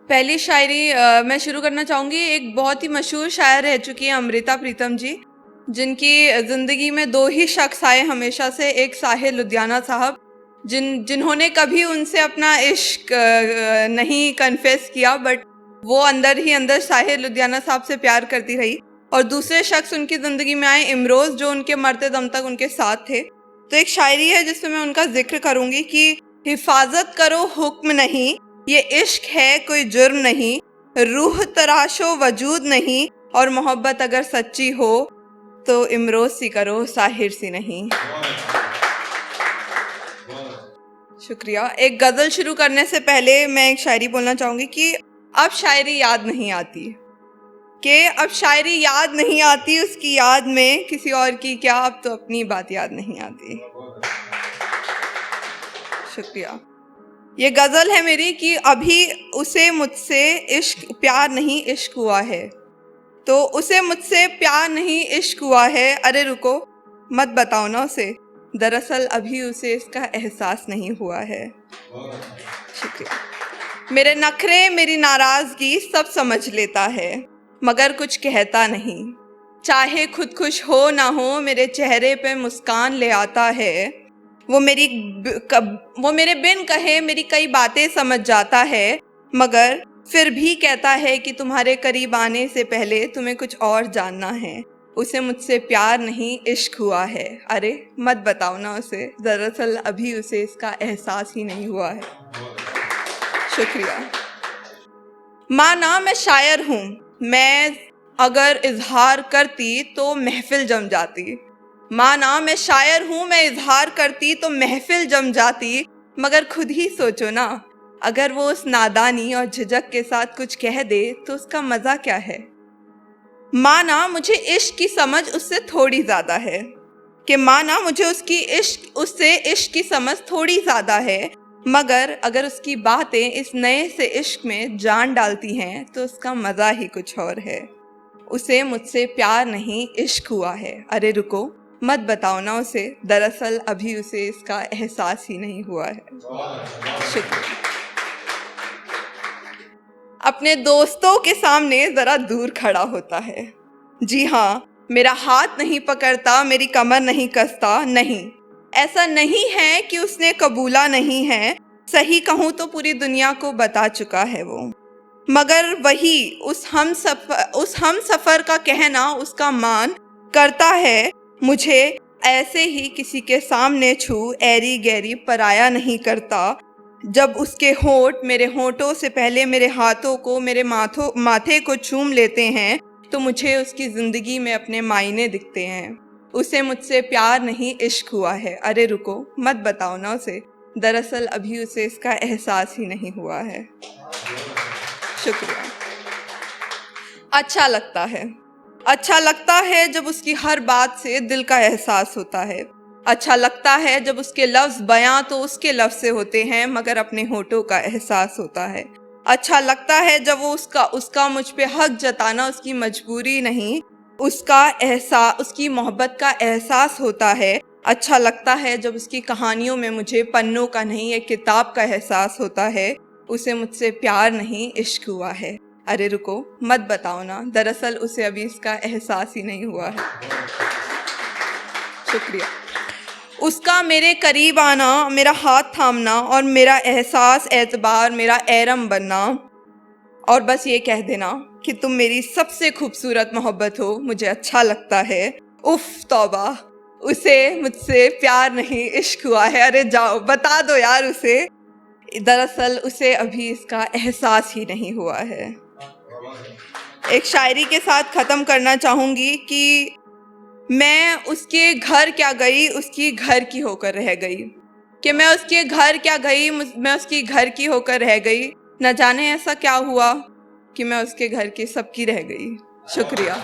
पहली शायरी मैं शुरू करना चाहूँगी। एक बहुत ही मशहूर शायर रह चुकी हैं अमृता प्रीतम जी, जिनकी ज़िंदगी में दो ही शख्स आए हमेशा से। एक साहिर लुधियाना साहब, जिन्होंने कभी उनसे अपना इश्क नहीं कन्फेस किया, बट वो अंदर ही अंदर साहिर लुधियाना साहब से प्यार करती रही। और दूसरे शख्स उनकी ज़िंदगी में आए इमरोज़, जो उनके मरते दम तक उनके साथ थे। तो एक शायरी है जिसमें मैं उनका जिक्र करूँगी कि हिफाजत करो हुक्म नहीं, ये इश्क है कोई जुर्म नहीं, रूह तराशो वजूद नहीं, और मोहब्बत अगर सच्ची हो तो इमरोज सी करो साहिर सी नहीं। शुक्रिया। एक गज़ल शुरू करने से पहले मैं एक शायरी बोलना चाहूँगी कि अब शायरी याद नहीं आती, कि अब शायरी याद नहीं आती, उसकी याद में किसी और की क्या, अब तो अपनी बात याद नहीं आती। शुक्रिया। ये गज़ल है मेरी कि अभी उसे मुझसे इश्क प्यार नहीं इश्क हुआ है, तो उसे मुझसे प्यार नहीं इश्क हुआ है, अरे रुको मत बताओ ना उसे, दरअसल अभी उसे इसका एहसास नहीं हुआ है। शुक्रिया। मेरे नखरे मेरी नाराज़गी सब समझ लेता है, मगर कुछ कहता नहीं, चाहे खुद खुश हो ना हो मेरे चेहरे पे मुस्कान ले आता है। वो मेरे बिन कहे मेरी कई बातें समझ जाता है, मगर फिर भी कहता है कि तुम्हारे करीब आने से पहले तुम्हें कुछ और जानना है, उसे मुझसे प्यार नहीं इश्क हुआ है, अरे मत बताओ ना उसे, दरअसल अभी उसे इसका एहसास ही नहीं हुआ है। शुक्रिया। माना मैं शायर हूँ, मैं अगर इजहार करती तो महफिल जम जाती। माना मैं शायर हूँ, मैं इजहार करती तो महफिल जम जाती, मगर खुद ही सोचो ना, अगर वो उस नादानी और झिझक के साथ कुछ कह दे तो उसका मज़ा क्या है। माना मुझे इश्क की समझ उससे थोड़ी ज़्यादा है, कि माना मुझे उससे इश्क की समझ थोड़ी ज़्यादा है, मगर अगर उसकी बातें इस नए से इश्क में जान डालती हैं तो उसका मज़ा ही कुछ और है। उसे मुझसे प्यार नहीं इश्क हुआ है, अरे रुको मत बताओ ना उसे, दरअसल अभी उसे इसका एहसास ही नहीं हुआ है। शुक्रिया। अपने दोस्तों के सामने ज़रा दूर खड़ा होता है, जी हाँ, मेरा हाथ नहीं पकड़ता, मेरी कमर नहीं कसता, नहीं, ऐसा नहीं है कि उसने कबूला नहीं है, सही कहूँ तो पूरी दुनिया को बता चुका है वो, मगर वही उस हम सफ़र का कहना उसका मान करता है मुझे, ऐसे ही किसी के सामने छू ऐरी गैरी पराया नहीं करता। जब उसके होंठ मेरे होंठों से पहले मेरे हाथों को मेरे माथे को चूम लेते हैं तो मुझे उसकी ज़िंदगी में अपने मायने दिखते हैं। उसे मुझसे प्यार नहीं इश्क हुआ है, अरे रुको मत बताओ ना उसे, दरअसल अभी उसे इसका एहसास ही नहीं हुआ है। शुक्रिया। अच्छा लगता है जब उसकी हर बात से दिल का एहसास होता है। अच्छा लगता है जब उसके लफ्ज़ बयां तो उसके लफ्ज़ से होते हैं, मगर अपने होठों का एहसास होता है। अच्छा लगता है जब वो उसका मुझ पे हक जताना उसकी मजबूरी नहीं, उसकी मोहब्बत का एहसास होता है। अच्छा लगता है जब उसकी कहानियों में मुझे पन्नों का नहीं एक किताब का एहसास होता है। उसे मुझसे प्यार नहीं इश्क हुआ है, अरे रुको मत बताओ ना, दरअसल उसे अभी इसका एहसास ही नहीं हुआ है। शुक्रिया। उसका मेरे करीब आना, मेरा हाथ थामना और मेरा एहसास एतबार मेरा एरम बनना, और बस ये कह देना कि तुम मेरी सबसे खूबसूरत मोहब्बत हो, मुझे अच्छा लगता है। उफ तौबा, उसे मुझसे प्यार नहीं इश्क हुआ है, अरे जाओ बता दो यार उसे, दरअसल उसे अभी इसका एहसास ही नहीं हुआ है। एक शायरी के साथ ख़त्म करना चाहूँगी कि मैं उसके घर क्या गई, उसकी घर की होकर रह गई, कि मैं उसके घर क्या गई, मैं उसकी घर की होकर रह गई, न जाने ऐसा क्या हुआ कि मैं उसके घर की सबकी रह गई। शुक्रिया।